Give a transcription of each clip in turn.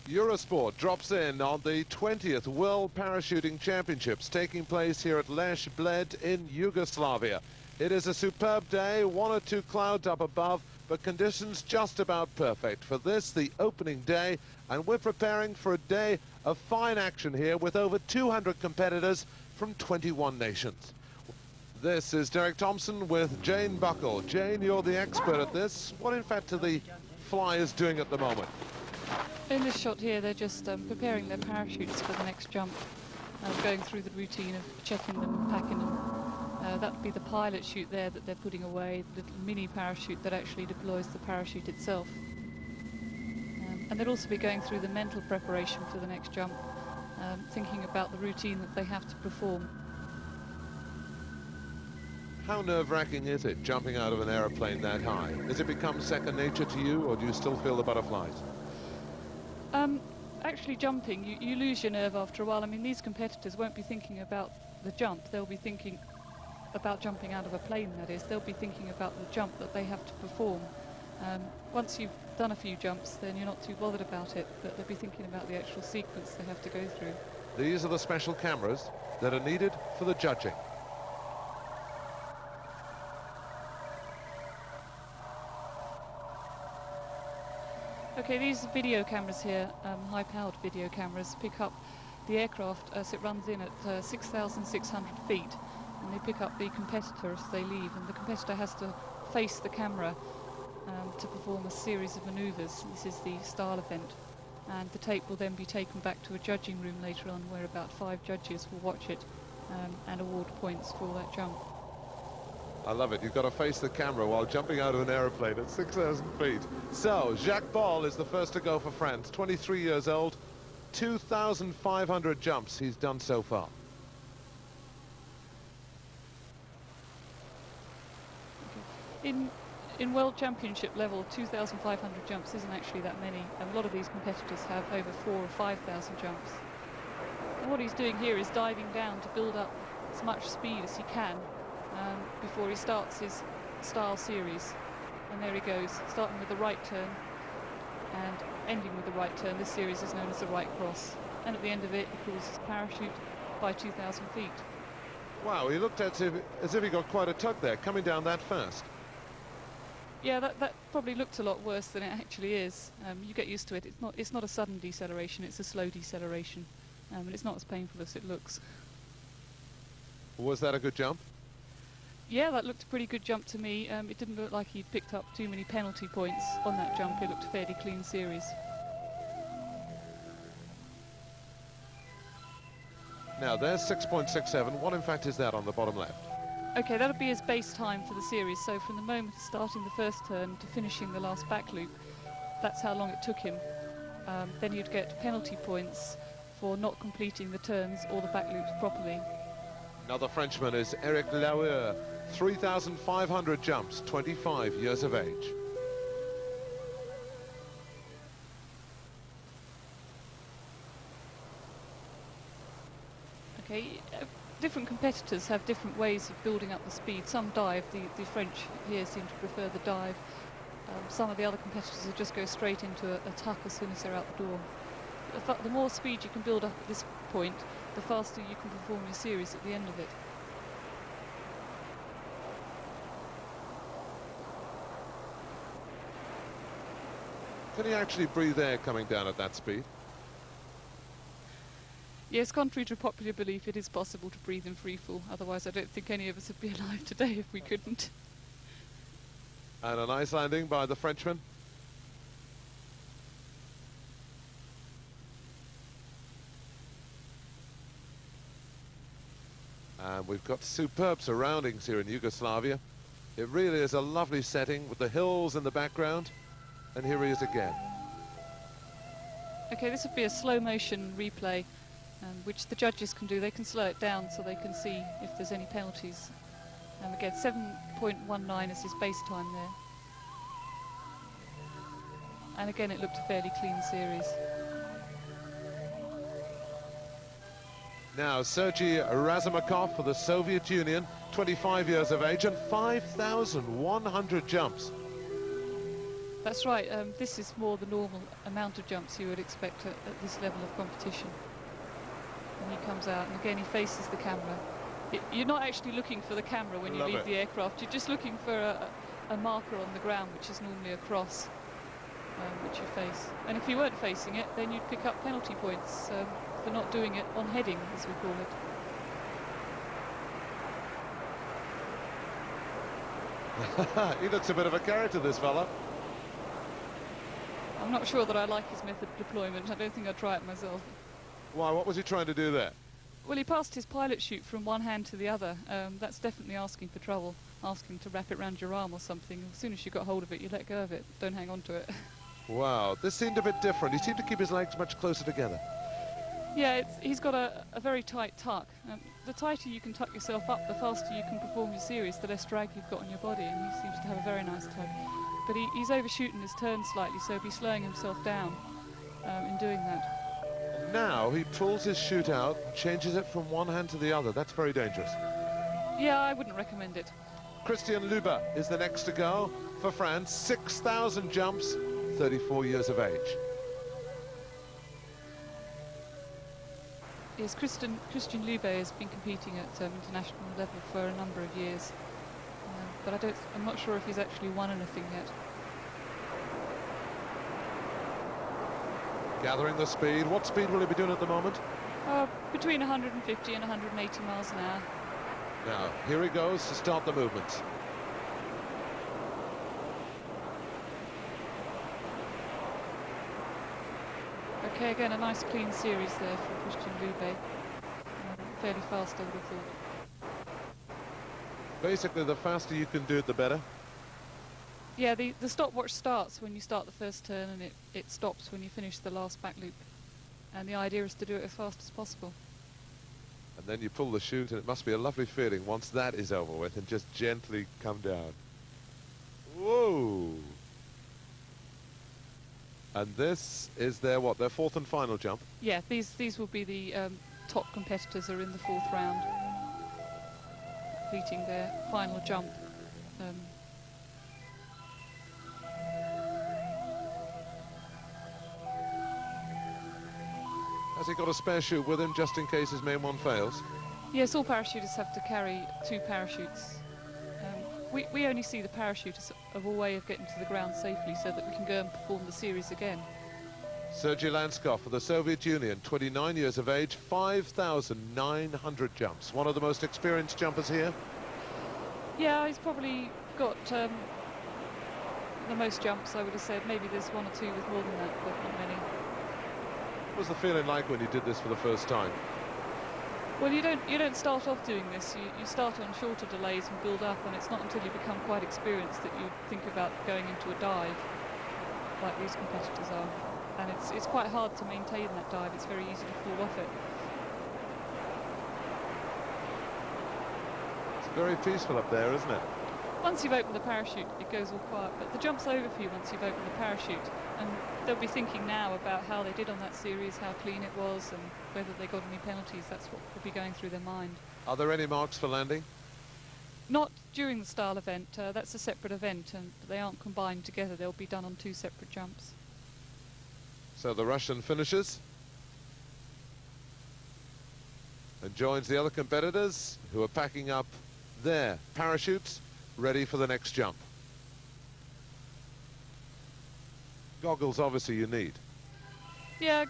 Eurosport drops in on the 20th World Parachuting Championships taking place here at Lesce-Bled in Yugoslavia. It is a superb day, one or two clouds up above, but conditions just about perfect for this, the opening day, and we're preparing for a day of fine action here with over 200 competitors from 21 nations. This is Derek Thompson with Jane Buckle. Jane, you're the expert at this. What in fact are the flyers doing at the moment? In this shot here, they're just preparing their parachutes for the next jump, going through the routine of checking them, packing them. That would be the pilot chute there that they're putting away, the little mini parachute that actually deploys the parachute itself. And they'll also be going through the mental preparation for the next jump, thinking about the routine that they have to perform. How nerve-wracking is it jumping out of an aeroplane that high? Has it become second nature to you, or do you still feel the butterflies? Actually jumping, you lose your nerve after a while. I mean, these competitors won't be thinking about the jump, they'll be thinking about jumping out of a plane, that is. They'll be thinking about the jump that they have to perform. Once you've done a few jumps, then you're not too bothered about it, but they'll be thinking about the actual sequence they have to go through. These are the special cameras that are needed for the judging. Okay, these video cameras here, high-powered video cameras, pick up the aircraft as it runs in at 6,600 feet, and they pick up the competitor as they leave, and the competitor has to face the camera to perform a series of manoeuvres. This is the style event, and the tape will then be taken back to a judging room later on, where about 5 judges will watch it and award points for that jump. I love it. You've got to face the camera while jumping out of an aeroplane at 6,000 feet. So, Jacques Ball is the first to go for France, 23 years old, 2,500 jumps he's done so far. In World Championship level, 2,500 jumps isn't actually that many. A lot of these competitors have over 4,000 or 5,000 jumps. And what he's doing here is diving down to build up as much speed as he can before he starts his style series. And there he goes, starting with the right turn and ending with the right turn. This series is known as the right cross. And at the end of it, he pulls his parachute by 2,000 feet. Wow, he looked as if he got quite a tug there, coming down that fast. Yeah, that probably looked a lot worse than it actually is. You get used to it. It's not a sudden deceleration, it's a slow deceleration. And it's not as painful as it looks. Was that a good jump? Yeah, that looked a pretty good jump to me. It didn't look like he'd picked up too many penalty points on that jump. It looked a fairly clean series. Now, there's 6.67. What, in fact, is that on the bottom left? Okay, that'll be his base time for the series. So from the moment of starting the first turn to finishing the last back loop, that's how long it took him. Then you'd get penalty points for not completing the turns or the back loops properly. Another Frenchman is Eric Lauer, 3,500 jumps, 25 years of age. Okay, different competitors have different ways of building up the speed. Some dive, the French here seem to prefer the dive. Some of the other competitors will just go straight into a tuck as soon as they're out the door. The more speed you can build up at this point, the faster you can perform your series at the end of it. Can he actually breathe air coming down at that speed? Yes, contrary to popular belief, it is possible to breathe in free fall. Otherwise, I don't think any of us would be alive today if we couldn't. And a nice landing by the Frenchman. And we've got superb surroundings here in Yugoslavia. It really is a lovely setting with the hills in the background. And here he is again. Okay, this would be a slow motion replay, which the judges can do. They can slow it down so they can see if there's any penalties. And again, 7.19 is his base time there. And again, it looked a fairly clean series. Now, Sergei Razumakov for the Soviet Union, 25 years of age and 5,100 jumps. That's right. This is more the normal amount of jumps you would expect at this level of competition. And he comes out, and again he faces the camera. You're not actually looking for the camera when you leave the aircraft. You're just looking for a marker on the ground, which is normally a cross, which you face. And if you weren't facing it, then you'd pick up penalty points for not doing it on heading, as we call it. He looks a bit of a character, this fella. I'm not sure that I like his method of deployment. I don't think I'd try it myself. Why, what was he trying to do there? Well, he passed his pilot chute from one hand to the other. That's definitely asking for trouble, asking to wrap it round your arm or something. As soon as you got hold of it, you let go of it. Don't hang on to it. Wow, this seemed a bit different. He seemed to keep his legs much closer together. Yeah, he's got a very tight tuck. The tighter you can tuck yourself up, the faster you can perform your series, the less drag you've got on your body, and he seems to have a very nice tug. But he's overshooting his turn slightly, so he'll be slowing himself down in doing that. Now he pulls his chute out, changes it from one hand to the other. That's very dangerous. Yeah, I wouldn't recommend it. Christian Lüber is the next to go for France. 6,000 jumps, 34 years of age. Yes, Christian Lübe has been competing at international level for a number of years, but I'm not sure if he's actually won anything yet. Gathering the speed. What speed will he be doing at the moment? Between 150 and 180 miles an hour. Now, here he goes to start the movement. Okay, again, a nice clean series there for Christian Lübe. Fairly fast, I would have thought. Basically, the faster you can do it, the better. Yeah, the stopwatch starts when you start the first turn, and it stops when you finish the last back loop. And the idea is to do it as fast as possible. And then you pull the chute, and it must be a lovely feeling once that is over with, and just gently come down. Whoa! And this is their fourth and final jump? Yeah, these will be the top competitors are in the fourth round, completing their final jump. Has he got a spare chute with him just in case his main one fails? Yes, all parachutists have to carry 2 parachutes. We only see the parachute as a way of getting to the ground safely so that we can go and perform the series again. Sergei Lanskov for the Soviet Union, 29 years of age, 5,900 jumps. One of the most experienced jumpers here. Yeah, he's probably got the most jumps, I would have said. Maybe there's 1 or 2 with more than that, but not many. What was the feeling like when you did this for the first time? Well, you don't start off doing this. You start on shorter delays and build up, and it's not until you become quite experienced that you think about going into a dive, like these competitors are. And it's quite hard to maintain that dive. It's very easy to fall off it. It's very peaceful up there, isn't it? Once you've opened the parachute, it goes all quiet, but the jump's over for you once you've opened the parachute, and they'll be thinking now about how they did on that series, how clean it was, and whether they got any penalties. That's what will be going through their mind. Are there any marks for landing? Not during the style event. That's a separate event, and they aren't combined together. They'll be done on 2 separate jumps. So the Russian finishes and joins the other competitors who are packing up their parachutes, ready for the next jump. Goggles, obviously, you need. Yeah,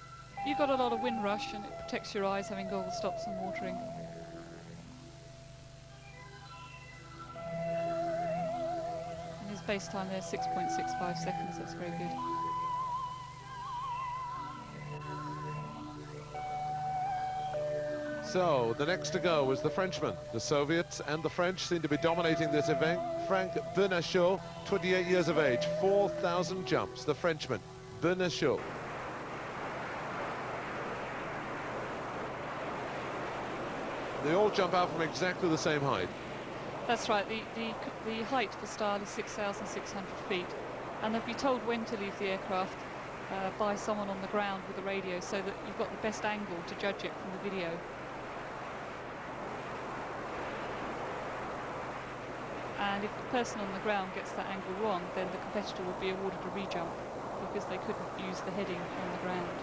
you've got a lot of wind rush, and it protects your eyes having goggle stops and watering. And his base time there, 6.65 seconds. That's very good. So the next to go is the Frenchman. The Soviets and the French seem to be dominating this event. Frank Benachot, 28 years of age, 4,000 jumps. The Frenchman, Benachot. They all jump out from exactly the same height. That's right. The height for style is 6,600 feet, and they'll be told when to leave the aircraft by someone on the ground with a radio, so that you've got the best angle to judge it from the video. and if the person on the ground gets that angle wrong, then the competitor will be awarded a re-jump because they couldn't use the heading on the ground.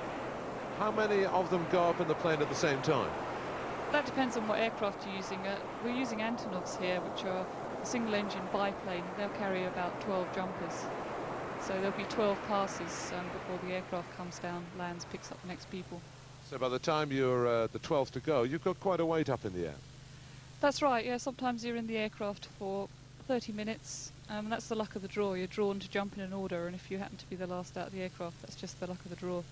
How many of them go up in the plane at the same time? That depends on what aircraft you're using. We're using Antonovs here, which are a single-engine biplane. They'll carry about 12 jumpers. So there'll be 12 passes before the aircraft comes down, lands, picks up the next people. So by the time you're the 12th to go, you've got quite a weight up in the air. That's right, yeah. Sometimes you're in the aircraft for 30 minutes. That's the luck of the draw. You're drawn to jump in an order, and if you happen to be the last out of the aircraft, that's just the luck of the draw.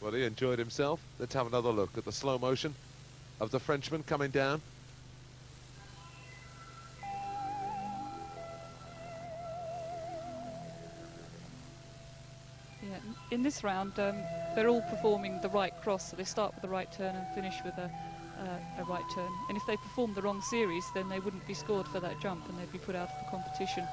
Well, he enjoyed himself. Let's have another look at the slow motion of the Frenchman coming down. Yeah, in this round, they're all performing the right cross, so they start with the right turn and finish with a right turn. And if they perform the wrong series, then they wouldn't be scored for that jump and they'd be put out of the competition.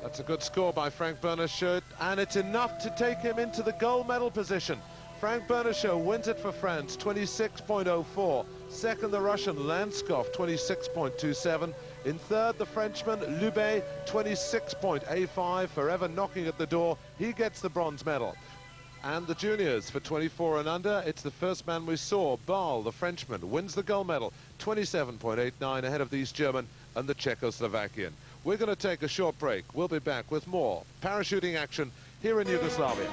That's a good score by Frank Bernachot, and it's enough to take him into the gold medal position. Frank Bernachot wins it for France, 26.04. Second, the Russian Lanskov, 26.27. In third, the Frenchman Lubé, 26.85. Forever knocking at the door. He gets the bronze medal. And the juniors for 24 and under, it's the first man we saw. Ball, the Frenchman, wins the gold medal, 27.89, ahead of the East German and the Czechoslovakian. We're going to take a short break. We'll be back with more parachuting action here in Yugoslavia.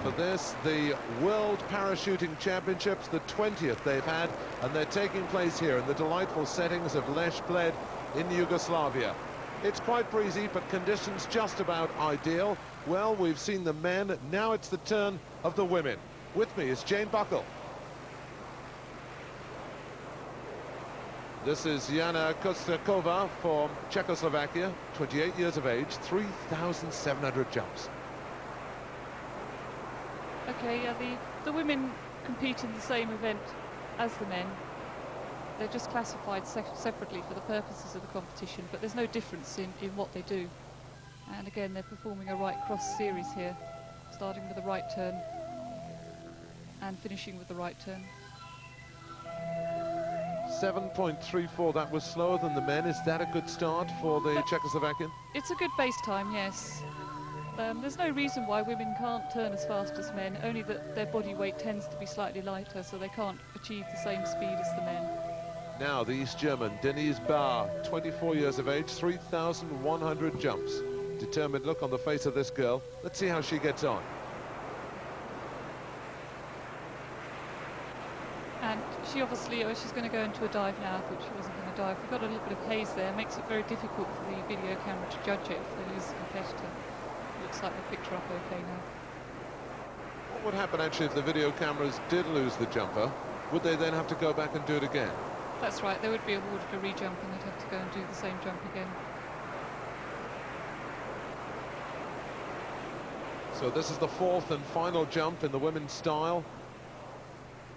For this, the World Parachuting Championships, the 20th they've had, and they're taking place here in the delightful settings of Lesce-Bled in Yugoslavia. It's quite breezy, but conditions just about ideal. Well, we've seen the men, now it's the turn of the women. With me is Jane Buckle. This is Jana Kostakova from Czechoslovakia, 28 years of age, 3,700 jumps. Okay, yeah, the women compete in the same event as the men. They're just classified separately for the purposes of the competition, but there's no difference in what they do. And again, they're performing a right cross series here, starting with the right turn and finishing with the right turn. 7.34, that was slower than the men. Is that a good start for the Czechoslovakian? It's a good base time, yes. There's no reason why women can't turn as fast as men, only that their body weight tends to be slightly lighter, so they can't achieve the same speed as the men. Now the East German, Denise Barr, 24 years of age, 3,100 jumps. Determined look on the face of this girl. Let's see how she gets on. And she obviously, she's going to go into a dive now. I thought she wasn't going to dive. We've got a little bit of haze there. It makes it very difficult for the video camera to judge it if they lose the competitor. Looks like they picked her up okay now. What would happen actually if the video cameras did lose the jumper? Would they then have to go back and do it again? That's right, they would be awarded a re-jump and they'd have to go and do the same jump again. So this is the fourth and final jump in the women's style.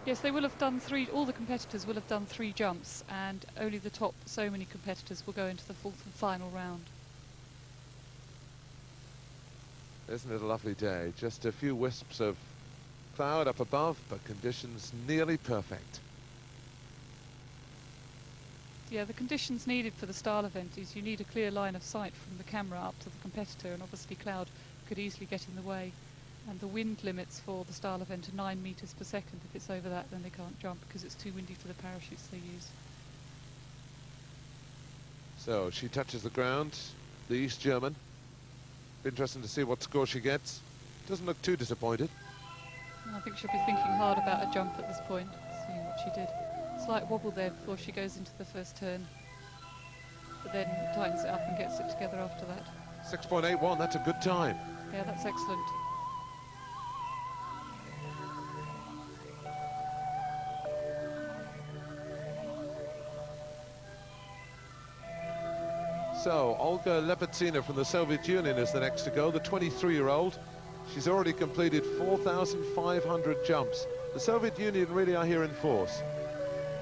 Yes, they will have done all the competitors will have done 3 jumps, and only the top so many competitors will go into the fourth and final round. Isn't it a lovely day? Just a few wisps of cloud up above, but conditions nearly perfect. Yeah, the conditions needed for the style event is you need a clear line of sight from the camera up to the competitor, and obviously cloud could easily get in the way. And the wind limits for the style event are 9 meters per second. If it's over that, then they can't jump because it's too windy for the parachutes they use. So she touches the ground, the East German. Interesting to see what score she gets. Doesn't look too disappointed. I think she'll be thinking hard about a jump at this point, seeing what she did. Slight wobble there before she goes into the first turn, but then tightens it up and gets it together after that. 6.81, that's a good time. Yeah, that's excellent. So, Olga Lepetsina from the Soviet Union is the next to go, the 23-year-old. She's already completed 4,500 jumps. The Soviet Union really are here in force.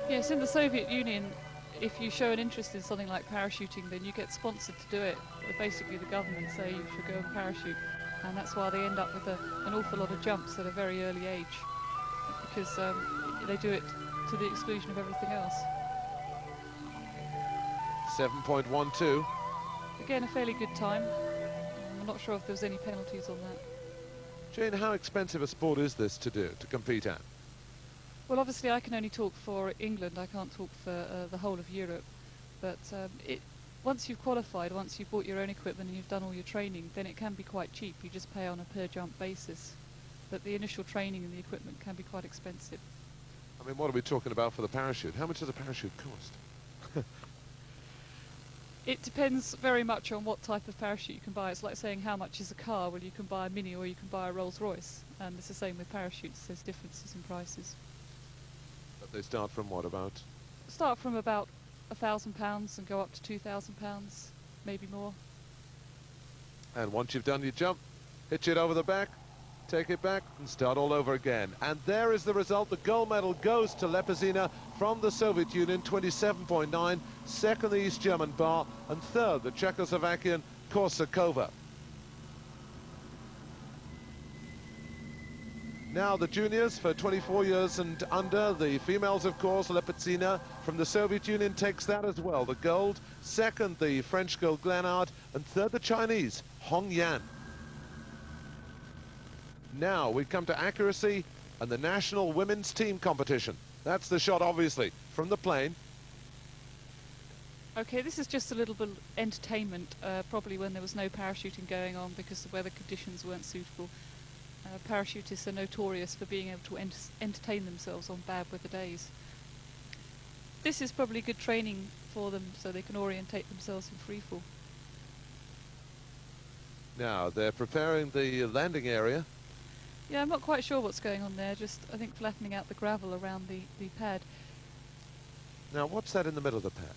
Yes, in the Soviet Union, if you show an interest in something like parachuting, then you get sponsored to do it. Basically, the government say you should go and parachute. and that's why they end up with an awful lot of jumps at a very early age, because they do it to the exclusion of everything else. 7.12. Again, a fairly good time. I'm not sure if there's any penalties on that. Jane, how expensive a sport is this to do, to compete at? Well, obviously I can only talk for England, I can't talk for the whole of Europe, but once you've qualified, once you've bought your own equipment and you've done all your training, then it can be quite cheap. You just pay on a per jump basis, but the initial training and the equipment can be quite expensive. I mean, what are we talking about for the parachute? How much does a parachute cost? It depends very much on what type of parachute you can buy. It's like saying how much is a car. Well, you can buy a Mini or you can buy a Rolls Royce, and it's the same with parachutes. There's differences in prices. But they start from what, about? Start from about £1,000 and go up to £2,000, maybe more. And once you've done your jump, hitch it over the back, take it back and start all over again. And there is the result. The gold medal goes to Lepezina from the Soviet Union, 27.9, second the East German Bar, and third the Czechoslovakian Korsakova. Now the juniors for 24 years and under, the females of course, Lepezina from the Soviet Union takes that as well, the gold, second the French girl Glenard, and third the Chinese Hong Yan. Now we come to accuracy and the national women's team competition. That's the shot, obviously, from the plane. Okay, this is just a little bit of entertainment, probably when there was no parachuting going on because the weather conditions weren't suitable. Parachutists are notorious for being able to entertain themselves on bad weather days. This is probably good training for them so they can orientate themselves in freefall. Now they're preparing the landing area. Yeah, I'm not quite sure what's going on there, just I think flattening out the gravel around the pad. Now what's that in the middle of the pad?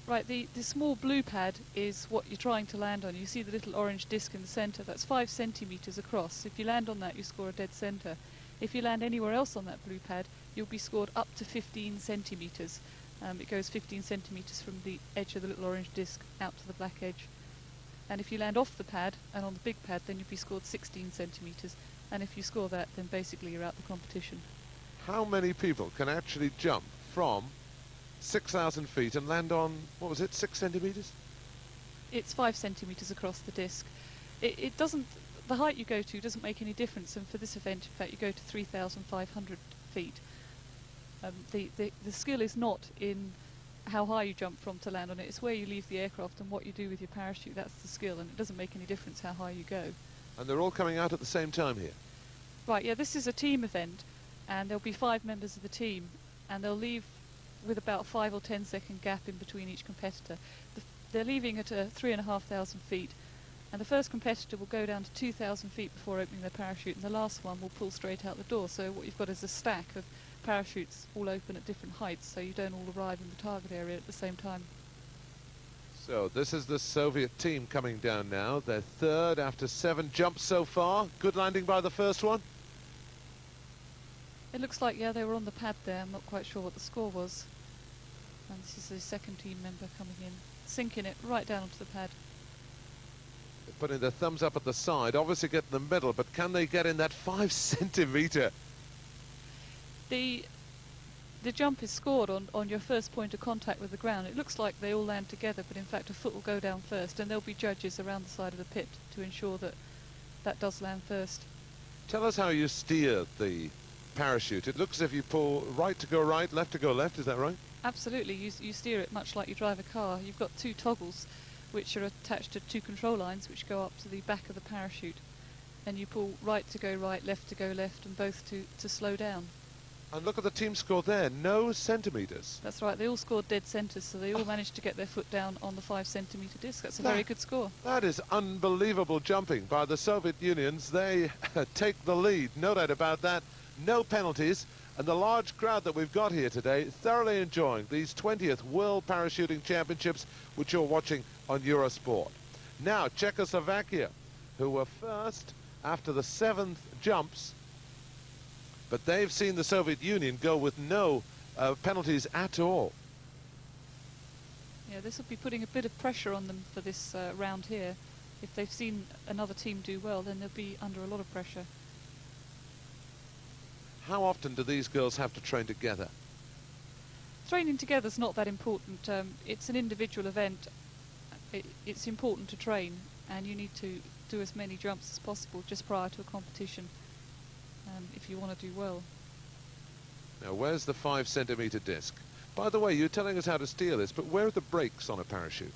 Right, the small blue pad is what you're trying to land on. You see the little orange disc in the centre, that's 5 centimetres across. If you land on that, you score a dead centre. If you land anywhere else on that blue pad, you'll be scored up to 15 centimetres. It goes 15 centimetres from the edge of the little orange disc out to the black edge. And if you land off the pad and on the big pad, then you'll be scored 16 centimetres. And if you score that, then basically you're out the competition. How many people can actually jump from 6,000 feet and land on, what was it, 6 centimetres? It's 5 centimetres across the disc. It doesn't, the height you go to doesn't make any difference, and for this event, in fact, you go to 3,500 feet. The skill is not in how high you jump from to land on it, it's where you leave the aircraft and what you do with your parachute. That's the skill, and it doesn't make any difference how high you go. And they're all coming out at the same time here? Right, yeah, this is a team event, and there'll be 5 members of the team, and they'll leave with about 5 or 10 second gap in between each competitor. They're leaving at 3,500 feet, and the first competitor will go down to 2,000 feet before opening their parachute, and the last one will pull straight out the door. So what you've got is a stack of parachutes all open at different heights, so you don't all arrive in the target area at the same time. So this is the Soviet team coming down now. They're third after 7 jumps so far. Good landing by the first one. It looks like, yeah, they were on the pad there. I'm not quite sure what the score was. And this is the second team member coming in, sinking it right down onto the pad. They're putting their thumbs up at the side, obviously get in the middle, but can they get in that 5 centimetre? The jump is scored on your first point of contact with the ground. It looks like they all land together, but in fact a foot will go down first, and there'll be judges around the side of the pit to ensure that that does land first. Tell us how you steer the parachute. It looks as if you pull right to go right, left to go left, is that right? Absolutely, you steer it much like you drive a car. You've got 2 toggles which are attached to 2 control lines which go up to the back of the parachute, and you pull right to go right, left to go left, and both to slow down. And look at the team score there, no centimetres. That's right, they all scored dead centres, so they all managed to get their foot down on the 5 centimetre disc. That's a very good score. That is unbelievable jumping by the Soviet Unions. They take the lead, no doubt about that. No penalties, and the large crowd that we've got here today thoroughly enjoying these 20th World Parachuting Championships, which you're watching on Eurosport. Now, Czechoslovakia, who were first after the 7th jumps, but they've seen the Soviet Union go with no penalties at all. Yeah, this will be putting a bit of pressure on them for this round here. if they've seen another team do well, then they'll be under a lot of pressure. How often do these girls have to train together? Training together is not that important. It's an individual event. It's important to train, and you need to do as many jumps as possible just prior to a competition if you want to do well. Now, where's the 5 centimetre disc? By the way, you're telling us how to steer this, but where are the brakes on a parachute?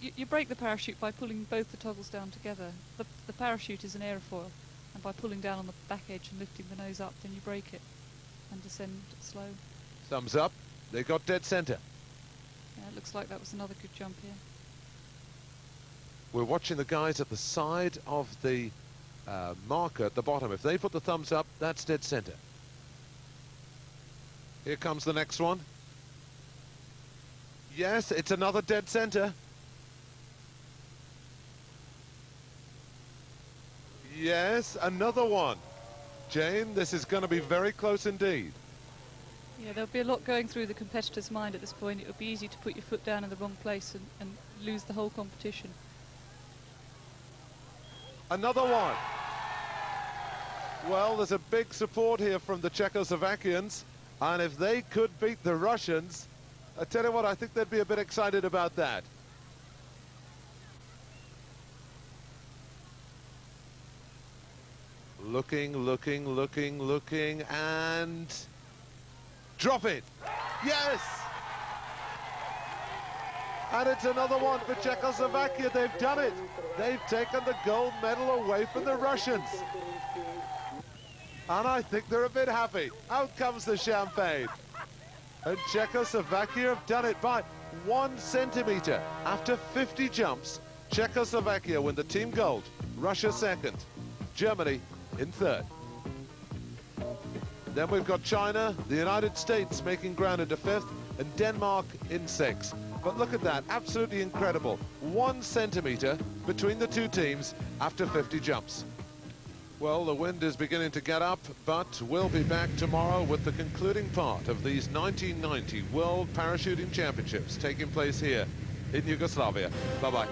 You break the parachute by pulling both the toggles down together. The parachute is an aerofoil, and by pulling down on the back edge and lifting the nose up, then you break it and descend slow. Thumbs up. They got dead centre. Yeah, it looks like that was another good jump here. We're watching the guys at the side of the marker at the bottom. If they put the thumbs up, that's dead centre. Here comes the next one. Yes, it's another dead centre. Yes, another one. Jane, this is going to be very close indeed. Yeah, there'll be a lot going through the competitor's mind at this point. It would be easy to put your foot down in the wrong place and lose the whole competition. Another one. Well, there's a big support here from the Czechoslovakians, and if they could beat the Russians, I tell you what, I think they'd be a bit excited about that. Looking, and drop it. Yes! And it's another one for Czechoslovakia. They've done it. They've taken the gold medal away from the Russians. And I think they're a bit happy. Out comes the champagne. And Czechoslovakia have done it by 1 centimetre. After 50 jumps, Czechoslovakia win the team gold, Russia second, Germany in third. Then we've got China, the United States making ground into fifth, and Denmark in sixth. But look at that, absolutely incredible. 1 centimetre between the two teams after 50 jumps. Well, the wind is beginning to get up, but we'll be back tomorrow with the concluding part of these 1990 World Parachuting Championships taking place here in Yugoslavia. Bye-bye.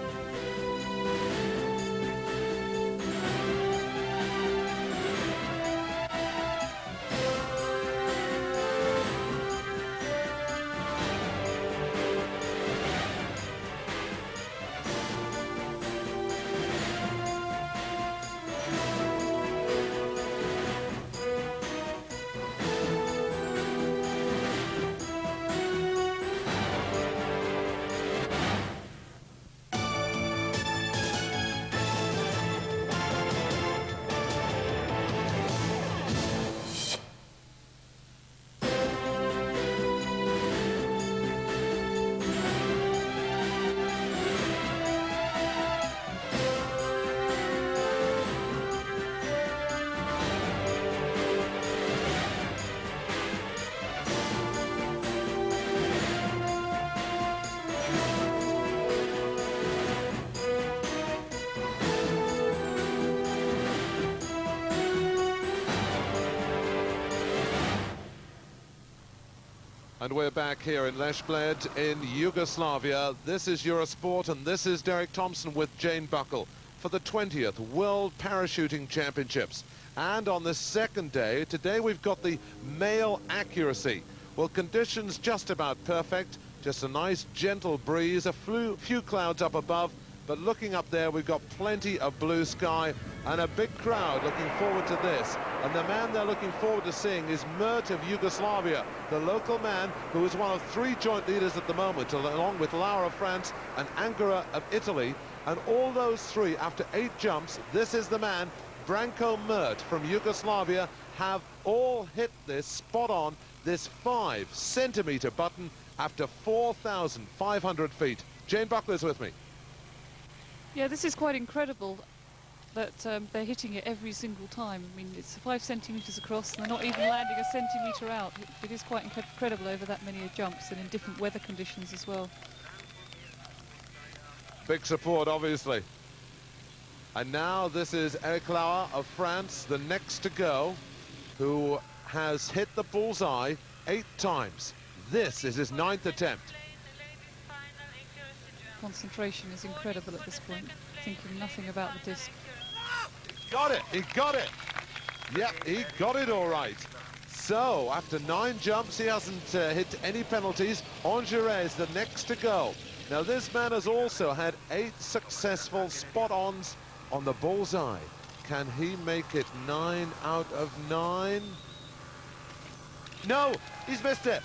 And we're back here in Lesce-Bled in Yugoslavia. This is Eurosport and this is Derek Thompson with Jane Buckle for the 20th World Parachuting Championships. And on this second day, today we've got the male accuracy. Well, conditions just about perfect, just a nice gentle breeze, a few clouds up above, but looking up there we've got plenty of blue sky and a big crowd looking forward to this. And the man they're looking forward to seeing is Mert of Yugoslavia, the local man who is one of 3 joint leaders at the moment, along with Laura of France and Angara of Italy. And all those 3, after 8 jumps, this is the man, Branko Mert from Yugoslavia, have all hit this spot on, this 5 centimetre button after 4,500 feet. Jane Buckler is with me. Yeah, this is quite incredible that they're hitting it every single time. I mean, it's 5 centimetres across and they're not even landing a centimetre out. It is quite incredible over that many jumps and in different weather conditions as well. Big support, obviously. And now this is Eric Lauer of France, the next to go, who has hit the bullseye 8 times. This is his 9th attempt. Concentration is incredible at this point, thinking nothing about the disc. Got it, he got it. Yep, he got it all right. So, after 9 jumps, he hasn't hit any penalties. Angeret is the next to go. Now, this man has also had 8 successful spot-ons on the bullseye. Can he make it 9 out of 9? No, he's missed it.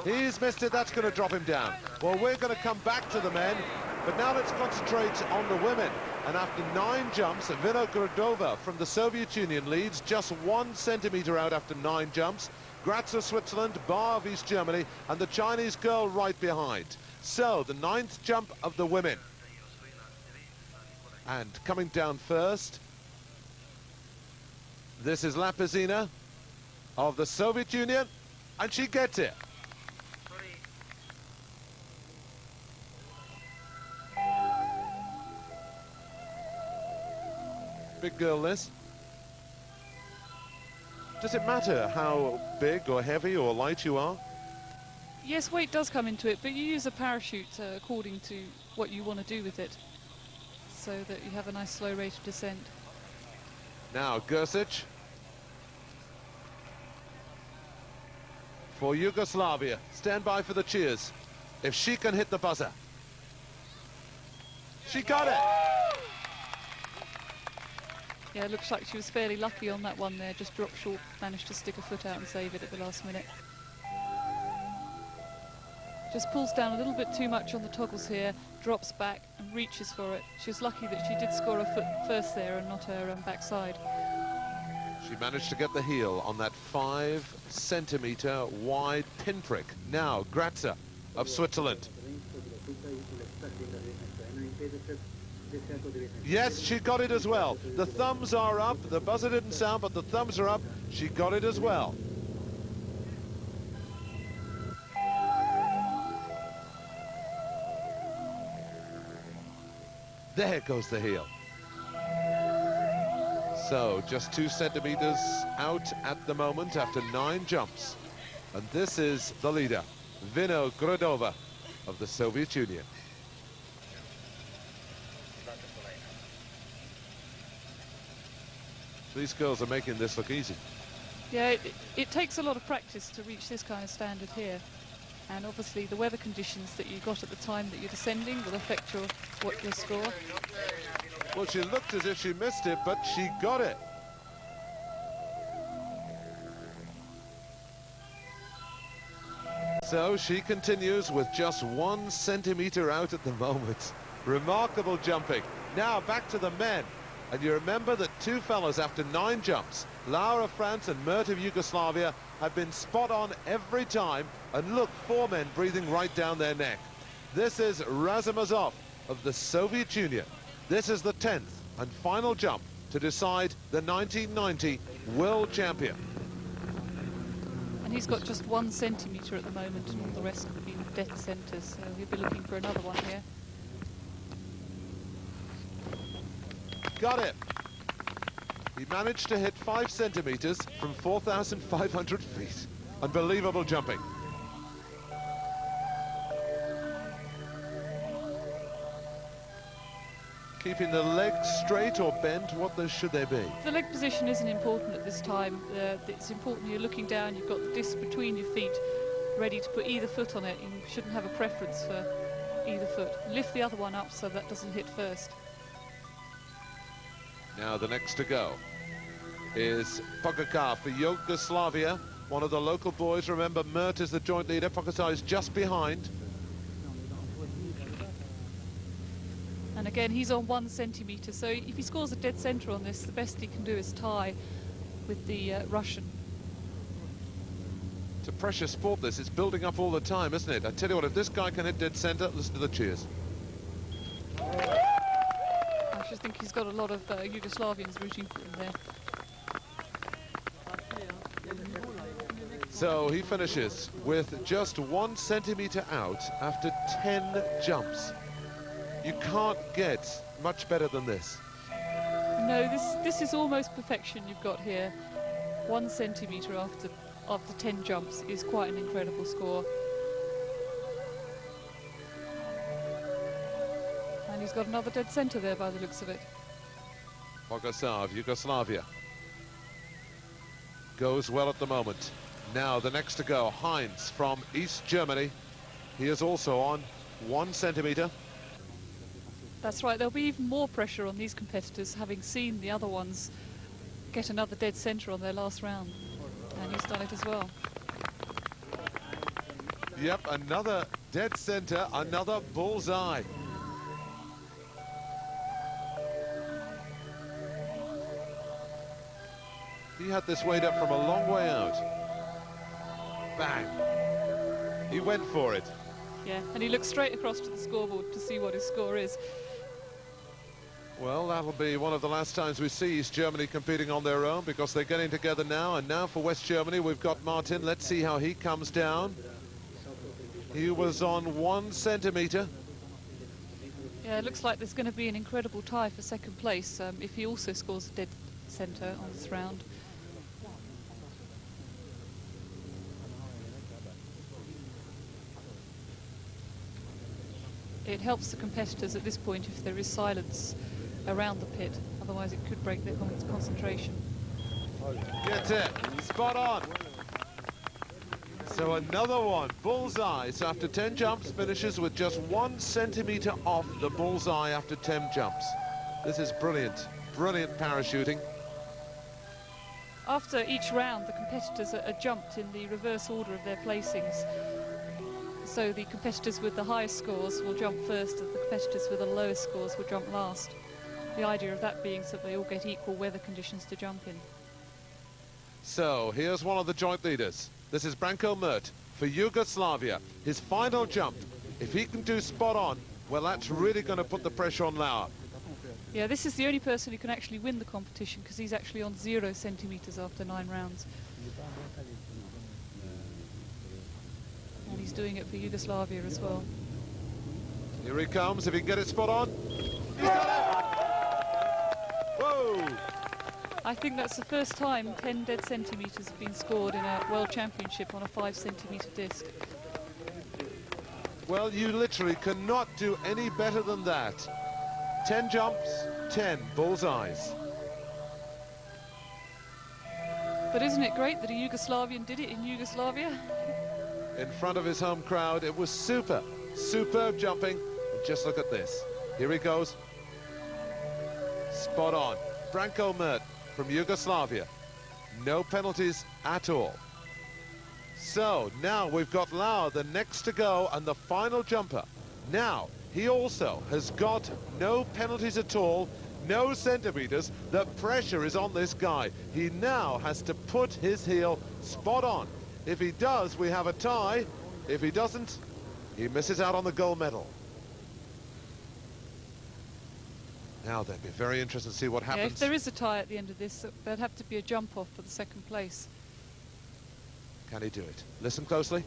He's missed it. That's going to drop him down. Well, we're going to come back to the men, but now let's concentrate on the women. And after 9 jumps, Vinogradova from the Soviet Union leads, just 1 centimetre out after 9 jumps. Grazia, Switzerland, Bar, East Germany, and the Chinese girl right behind. So, the 9th jump of the women. And coming down first, this is Lapizina of the Soviet Union, and she gets it. Big girl, this. Does it matter how big or heavy or light you are? Yes, weight does come into it, but you use a parachute according to what you want to do with it, so that you have a nice slow rate of descent. Now, Gersic for Yugoslavia. Stand by for the cheers. If she can hit the buzzer. She got it! Yeah, it looks like she was fairly lucky on that one there, just dropped short, managed to stick a foot out and save it at the last minute. Just pulls down a little bit too much on the toggles here, drops back and reaches for it. She was lucky that she did score her foot first there and not her backside. She managed to get the heel on that 5 centimetre wide pinprick. Now, Grazia of Switzerland. Yes, she got it as well. The thumbs are up. The buzzer didn't sound, but the thumbs are up. She got it as well. There goes the heel. So, just 2 centimetres out at the moment after 9 jumps. And this is the leader, Vinogradova of the Soviet Union. These girls are making this look easy. Yeah, it takes a lot of practice to reach this kind of standard here. And obviously the weather conditions that you got at the time that you're descending will affect your score. Well, she looked as if she missed it, but she got it. So she continues with just 1 centimetre out at the moment. Remarkable jumping. Now back to the men. And you remember that 2 fellas after 9 jumps, Laura of France and Mert of Yugoslavia, have been spot on every time. And look, 4 men breathing right down their neck. This is Razumazov of the Soviet Union. This is the 10th and final jump to decide the 1990 world champion. And he's got just 1 centimetre at the moment, and all the rest have been dead centres, so he'll be looking for another one here. Got it. He managed to hit 5 centimetres from 4,500 feet. Unbelievable jumping. Keeping the legs straight or bent, should they be? The leg position isn't important at this time. It's important you're looking down, you've got the disc between your feet, ready to put either foot on it. You shouldn't have a preference for either foot. Lift the other one up so that doesn't hit first. Now the next to go is Pogacar for Yugoslavia. One of the local boys. Remember, Mert is the joint leader. Pogacar is just behind. And again, he's on 1 centimetre, so if he scores a dead centre on this, the best he can do is tie with the Russian. It's a precious sport, this. It's building up all the time, isn't it? I tell you what, if this guy can hit dead centre, listen to the cheers. I just think he's got a lot of Yugoslavians rooting for him there. So he finishes with just 1 centimetre out after 10 jumps. You can't get much better than this. No, this is almost perfection you've got here. 1 centimetre after 10 jumps is quite an incredible score. And he's got another dead centre there by the looks of it. Bogosław, Yugoslavia. Goes well at the moment. Now the next to go, Heinz from East Germany. He is also on 1 centimetre. That's right, there'll be even more pressure on these competitors, having seen the other ones get another dead centre on their last round. And he's done it as well. Yep, another dead centre, another bullseye. He had this weighed up from a long way out. Bang. He went for it. Yeah, and he looked straight across to the scoreboard to see what his score is. Well, that'll be one of the last times we see East Germany competing on their own, because they're getting together now. And now for West Germany, we've got Martin. Let's see how he comes down. He was on 1 centimetre. Yeah, it looks like there's going to be an incredible tie for second place if he also scores a dead centre on this round. It helps the competitors at this point if there is silence around the pit, otherwise it could break their concentration. Gets it, spot on. So another one, bullseye. So after 10 jumps, finishes with just 1 centimetre off the bullseye after 10 jumps. This is brilliant, brilliant parachuting. After each round, the competitors are jumped in the reverse order of their placings. So the competitors with the highest scores will jump first, and the competitors with the lowest scores will jump last. The idea of that being so that they all get equal weather conditions to jump in. So here's one of the joint leaders. This is Branko Mert for Yugoslavia. His final jump, if he can do spot on, well, that's really going to put the pressure on Lauer. Yeah, this is the only person who can actually win the competition, because he's actually on 0 centimetres after 9 rounds. And he's doing it for Yugoslavia as well. Here he comes, if he can get it spot on. He's done it! Whoa! I think that's the first time 10 dead centimetres have been scored in a World Championship on a 5 centimetre disc. Well, you literally cannot do any better than that. 10 jumps, 10 bullseyes. But isn't it great that a Yugoslavian did it in Yugoslavia? In front of his home crowd, it was super, superb jumping. And just look at this. Here he goes. Spot on. Branko Mert from Yugoslavia. No penalties at all. So now we've got Lauer, the next to go, and the final jumper. Now, he also has got no penalties at all, no centimetres. The pressure is on this guy. He now has to put his heel spot on. If he does, we have a tie. If he doesn't, he misses out on the gold medal. Now, they'd be very interested to see what happens. Yeah, if there is a tie at the end of this, there'd have to be a jump off for the second place. Can he do it? Listen closely.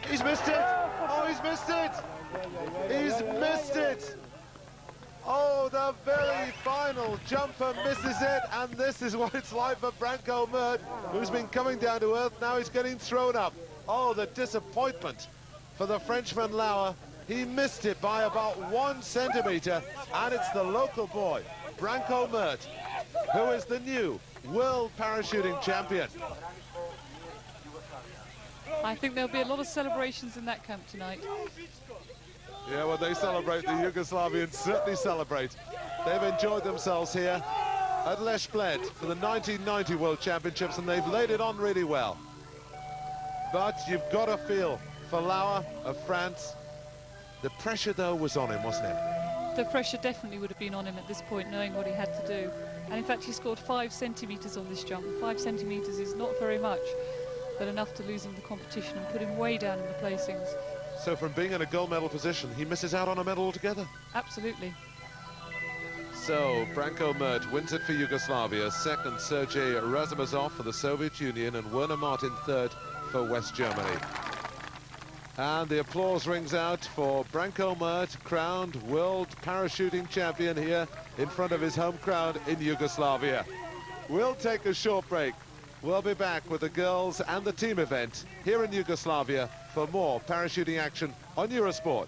He's missed it! Oh, he's missed it! He's missed it! Oh, the very final jumper misses it, and this is what it's like for Branko Mert, who's been coming down to earth. Now he's getting thrown up. Oh, the disappointment for the Frenchman Lauer. He missed it by about 1 centimetre, and it's the local boy, Branko Mert, who is the new world parachuting champion. I think there'll be a lot of celebrations in that camp tonight. Yeah, when they celebrate, the Yugoslavians certainly celebrate. They've enjoyed themselves here at Lesce-Bled for the 1990 World Championships, and they've laid it on really well. But you've got to feel for Lauer of France. The pressure, though, was on him, wasn't it? The pressure definitely would have been on him at this point, knowing what he had to do. And in fact, he scored 5 centimetres on this jump. 5 centimetres is not very much, but enough to lose him the competition and put him way down in the placings. So from being in a gold medal position, he misses out on a medal altogether. Absolutely. So Branko Mert wins it for Yugoslavia, second Sergei Razumazov for the Soviet Union, and Werner Martin third for West Germany. And the applause rings out for Branko Mert, crowned world parachuting champion here in front of his home crowd in Yugoslavia. We'll take a short break. We'll be back with the girls and the team event here in Yugoslavia for more parachuting action on Eurosport.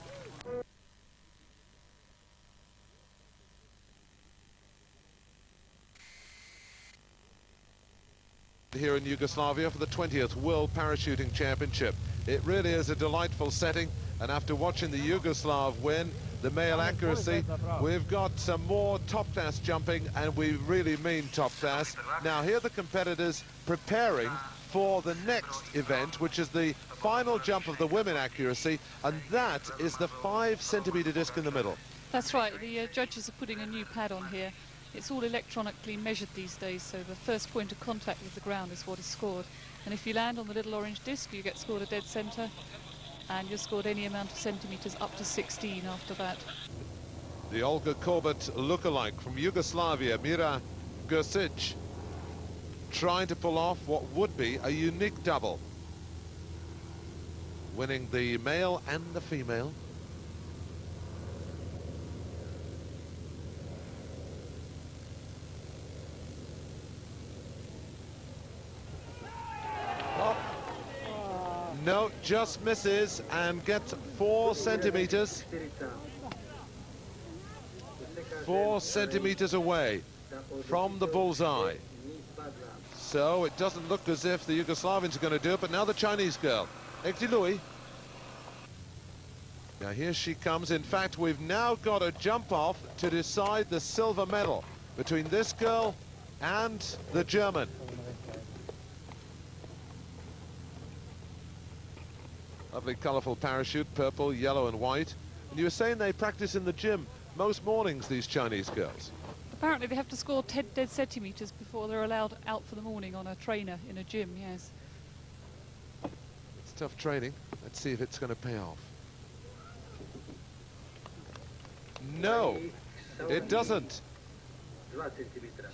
here in Yugoslavia for the 20th World Parachuting Championship. It really is a delightful setting, and after watching the Yugoslav win, the male accuracy, we've got some more top-class jumping, and we really mean top-class. Now, here are the competitors preparing for the next event, which is the final jump of the women accuracy, and that is the 5-centimetre disc in the middle. That's right, the judges are putting a new pad on here. It's all electronically measured these days, so the first point of contact with the ground is what is scored. And if you land on the little orange disc, you get scored a dead centre, and you're scored any amount of centimetres up to 16 after that. The Olga Korbut lookalike from Yugoslavia, Mira Gersic, trying to pull off what would be a unique double, winning the male and the female. No, just misses and gets 4 centimetres. 4 centimetres away from the bullseye. So it doesn't look as if the Yugoslavians are going to do it, but now the Chinese girl, Ektilui. Now here she comes. In fact, we've now got a jump off to decide the silver medal between this girl and the German. Lovely colourful parachute, purple, yellow and white. And you were saying they practice in the gym most mornings, these Chinese girls. Apparently they have to score 10 dead centimetres before they're allowed out for the morning on a trainer in a gym, yes. It's tough training. Let's see if it's going to pay off. No, it doesn't.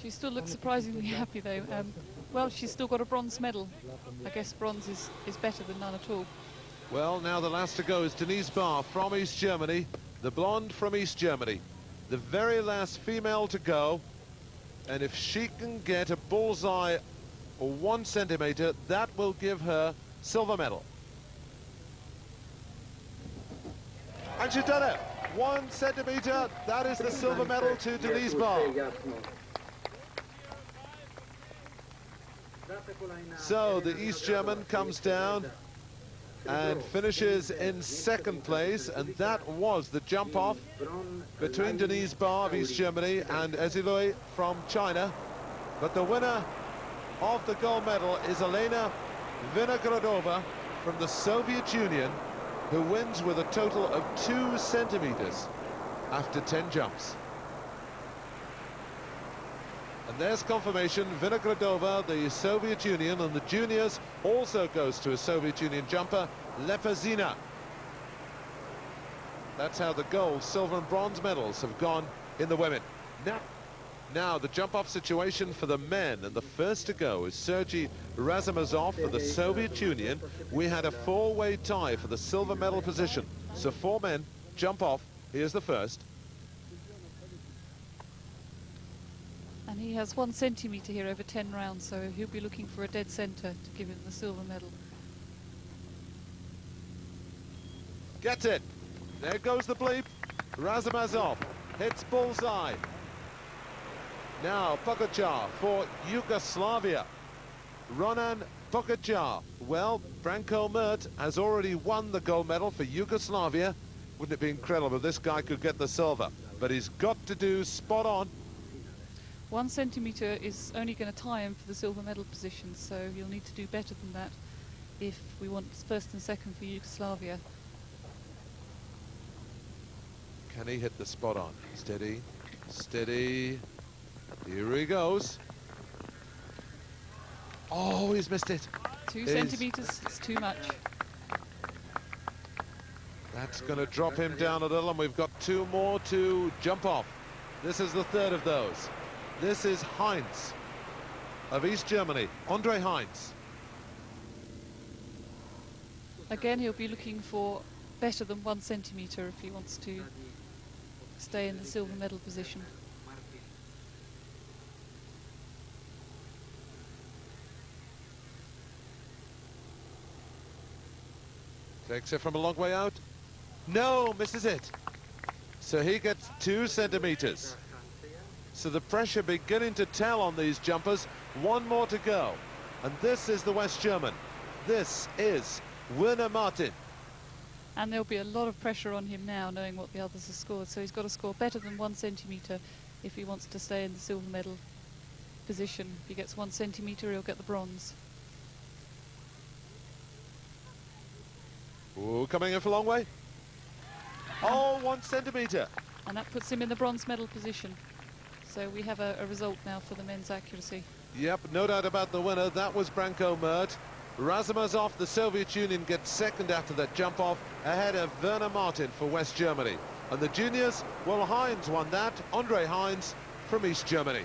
She still looks surprisingly happy though. Well, she's still got a bronze medal. I guess bronze is better than none at all. Well, now the last to go is Denise Barr from East Germany, the blonde from East Germany. The very last female to go, and if she can get a bullseye or 1 centimetre, that will give her silver medal. And she's done it! 1 centimetre, that is the silver medal to Denise Barr. So the East German comes down and finishes in 2nd place, and that was the jump off between Denise Barr of East Germany and Ezilui from China. But the winner of the gold medal is Elena Vinogradova from the Soviet Union, who wins with a total of 2 centimetres after 10 jumps. And there's confirmation, Vinogradova, the Soviet Union, and the juniors also goes to a Soviet Union jumper, Lepezina. That's how the gold, silver and bronze medals have gone in the women. Now the jump-off situation for the men, and the first to go is Sergei Razumazov for the Soviet Union. We had a 4-way tie for the silver medal position. So 4 men jump off. Here's the first. And he has 1 centimetre here over 10 rounds, so he'll be looking for a dead centre to give him the silver medal. Gets it. There goes the bleep. Razumazov hits bullseye. Now Pogačar for Yugoslavia. Ronan Pogačar. Well, Branko Mert has already won the gold medal for Yugoslavia. Wouldn't it be incredible if this guy could get the silver? But he's got to do spot on. 1 centimetre is only going to tie him for the silver medal position, so he'll need to do better than that if we want 1st and 2nd for Yugoslavia. Can he hit the spot on? Steady, steady. Here he goes. Oh, he's missed it. 2 centimetres is too much. That's going to drop him down a little, and we've got 2 more to jump off. This is the 3rd of those. This is Heinz of East Germany, Andre Heinz. Again, he'll be looking for better than 1 centimetre if he wants to stay in the silver medal position. Takes it from a long way out. No, misses it. So he gets 2 centimetres. So the pressure beginning to tell on these jumpers. 1 more to go. And this is the West German. This is Werner Martin. And there'll be a lot of pressure on him now, knowing what the others have scored. So he's got to score better than 1 centimetre if he wants to stay in the silver medal position. If he gets 1 centimetre, he'll get the bronze. Ooh, coming in for a long way. Oh, 1 centimetre. And that puts him in the bronze medal position. So we have a result now for the men's accuracy. Yep, no doubt about the winner. That was Branko Mert. Razumazov, the Soviet Union, gets second after that jump off, ahead of Werner Martin for West Germany. And the juniors, well, Heinz won that. Andre Heinz from East Germany.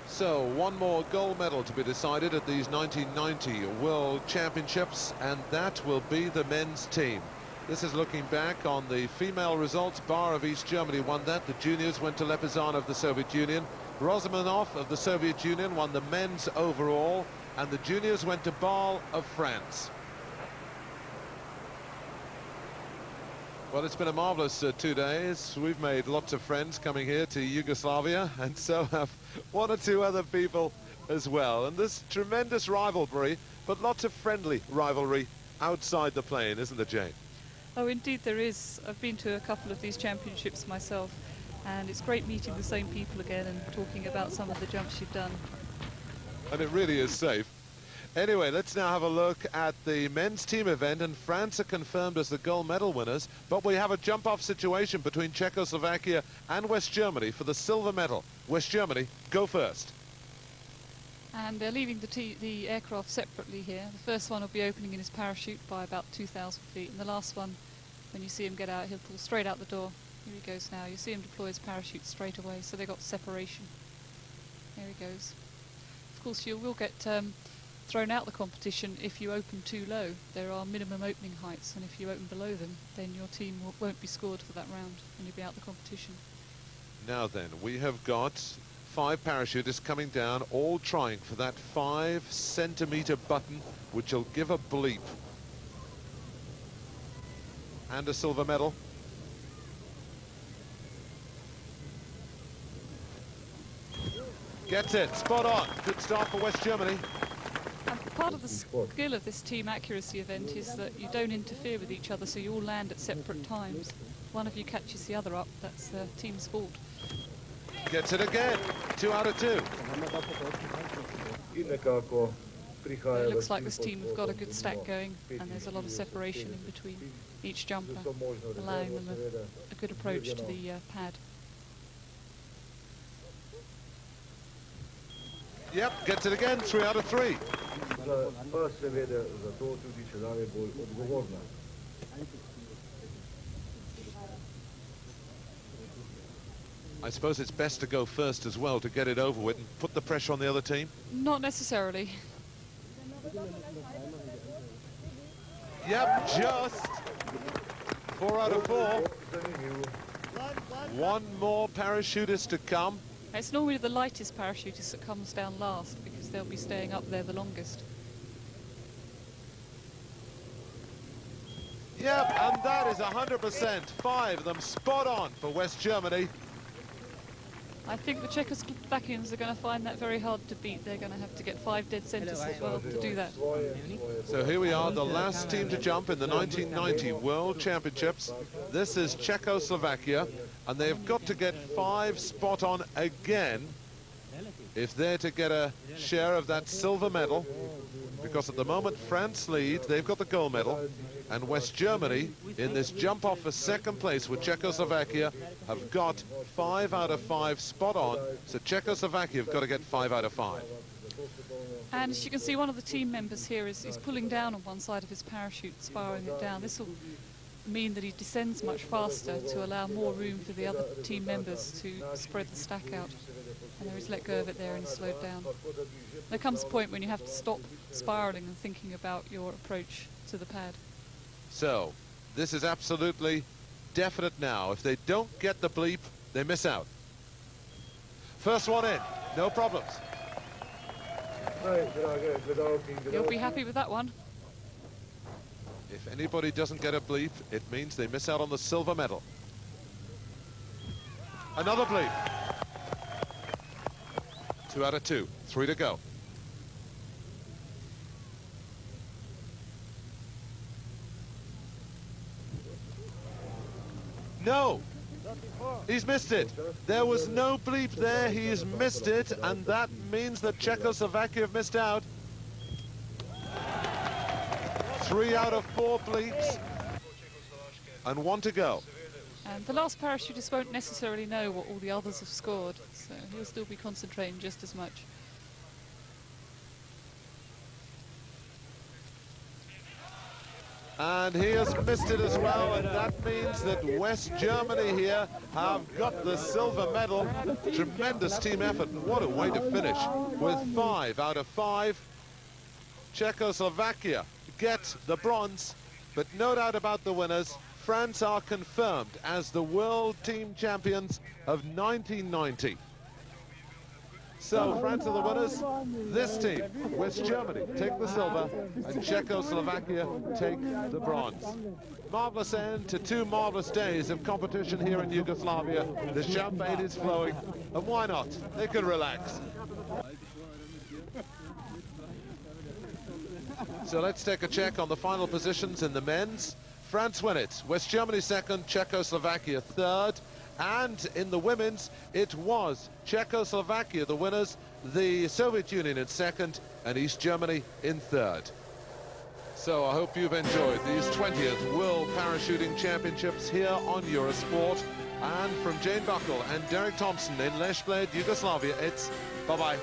So, one more gold medal to be decided at these 1990 World Championships, and that will be the men's team. This is looking back on the female results. Bar of East Germany won that. The juniors went to Lepizan of the Soviet Union. Rozimanov of the Soviet Union won the men's overall, and the juniors went to Bâle of France. Well, it's been a marvellous 2 days. We've made lots of friends coming here to Yugoslavia, and so have 1 or 2 other people as well. And this tremendous rivalry, but lots of friendly rivalry outside the plane, isn't there, Jane? Oh, indeed there is. I've been to a couple of these championships myself, and it's great meeting the same people again and talking about some of the jumps you've done. And it really is safe. Anyway, let's now have a look at the men's team event, and France are confirmed as the gold medal winners, but we have a jump-off situation between Czechoslovakia and West Germany for the silver medal. West Germany, go first. And they're leaving the aircraft separately here. The first one will be opening in his parachute by about 2,000 feet, and the last one, when you see him get out, he'll pull straight out the door. Here he goes now. You see him deploy his parachute straight away, so they got separation. There he goes. Of course, you will get thrown out the competition if you open too low. There are minimum opening heights, and if you open below them, then your team won't be scored for that round, and you'll be out the competition. Now then, we have got 5 parachutists coming down, all trying for that 5 centimetre button, which will give a bleep. And a silver medal. Gets it, spot on. Good start for West Germany. And part of the skill of this team accuracy event is that you don't interfere with each other, so you all land at separate times. One of you catches the other up, that's the team's fault. Gets it again, 2 out of 2. It looks like this team have got a good stack going, and there's a lot of separation in between each jumper, allowing them a good approach to the pad. Yep, gets it again, 3 out of 3. I suppose it's best to go first as well to get it over with and put the pressure on the other team? Not necessarily. Yep, just 4 out of 4. 1 more parachutist to come. It's normally the lightest parachutist that comes down last because they'll be staying up there the longest. Yep, and that is 100%. 5 of them spot on for West Germany. I think the Czechoslovakians are going to find that very hard to beat. They're going to have to get 5 dead centres as well to do that. So here we are, the last team to jump in the 1990 World Championships. This is Czechoslovakia, and they've got to get 5 spot on again if they're to get a share of that silver medal, because at the moment France lead, they've got the gold medal, and West Germany in this jump off for second place with Czechoslovakia have got 5 out of 5 spot on, so Czechoslovakia have got to get 5 out of 5. And as you can see, one of the team members here is pulling down on one side of his parachute, spiraling it down. This will mean that he descends much faster to allow more room for the other team members to spread the stack out. And there is let go of it there and slowed down. There comes a point when you have to stop spiraling and thinking about your approach to the pad. So, this is absolutely definite now. If they don't get the bleep, they miss out. First one in, no problems. You'll be happy with that one. If anybody doesn't get a bleep, it means they miss out on the silver medal. Another bleep. 2 out of 2, 3 to go. No, he's missed it. There was no bleep there. He's missed it, and that means that Czechoslovakia have missed out. 3 out of 4 bleeps, and 1 to go. And the last parachutist won't necessarily know what all the others have scored, so he'll still be concentrating just as much. And he has missed it as well, and that means that West Germany here have got the silver medal. Tremendous team effort, and what a way to finish. With 5 out of 5, Czechoslovakia get the bronze, but no doubt about the winners. France are confirmed as the world team champions of 1990. So France are the winners. This team, West Germany, take the silver, and Czechoslovakia take the bronze. Marvellous end to 2 marvellous days of competition here in Yugoslavia. The champagne is flowing, and why not? They can relax. So let's take a check on the final positions in the men's. France win it, West Germany second, Czechoslovakia third, and in the women's it was Czechoslovakia the winners, the Soviet Union in second, and East Germany in third. So I hope you've enjoyed these 20th World Parachuting Championships here on Eurosport, and from Jane Buckle and Derek Thompson in Lesce-Bled Yugoslavia, it's bye-bye.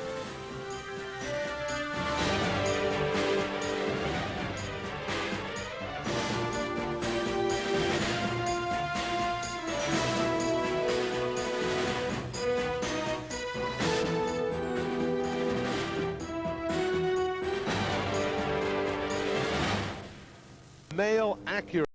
Male accurate.